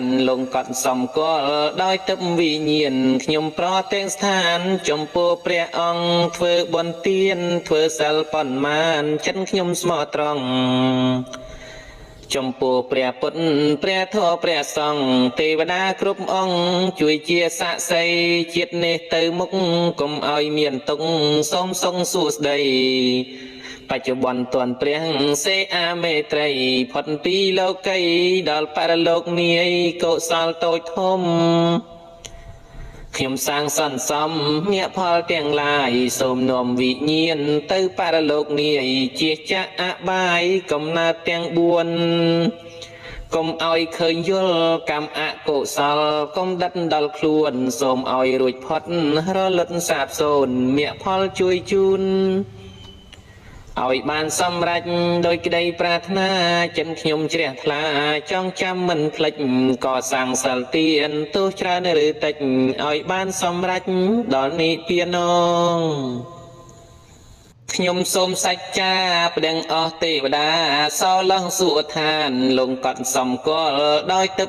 นลงกอดสมกลដោយទឹកវិញ្ញាណខ្ញុំប្រតែងស្ថានចំពោះព្រះអង្គធ្វើបុណ្យទានធ្វើសិលប៉ុន្មានចិនខ្ញុំស្មោះត្រង់ចំពោះព្រះពុទ្ធព្រះធម៌ព្រះសង្ឃទេវតាគ្រប់អង្គជួយជាសាក្សីជាតិនេះទៅមុខកុំឲ្យមានទុកសូមសងសួស្ដីបច្ចុប្បន្នទាន់ព្រះសេអាមេត្រីផុតពីលោកីដល់បរលោកនាយកុសលតូចធំខ្ញុំសាងសន្សំញាក់ផលទាំងឡាយសូមនាំវិញ្ញាណទៅបរលោកនាយជាចាក់អបាយកំណើតទាំង4កុំឲ្យឃើញយល់កម្មអកុសលកុំដិតដល់ខ្លួនសូមឲ្យរួចផុតរលត់សាបសូន្យញាក់ផលជួយជូនឲ្យបានសម្រេចដោយក្តីប្រាថ្នាចិនខ្ញុំជ្រះថ្លាចងចាំមិនភ្លេចក៏សាងសិលទានទោះច្រើនឬតិចឲ្យបានសម្រេចដល់និព្វានខ្ញុំសូមសច្ចាប្តឹងអស់ទេវតាសោឡងសួគ៌ឋានលងកត់សំគាល់ដោយទឹក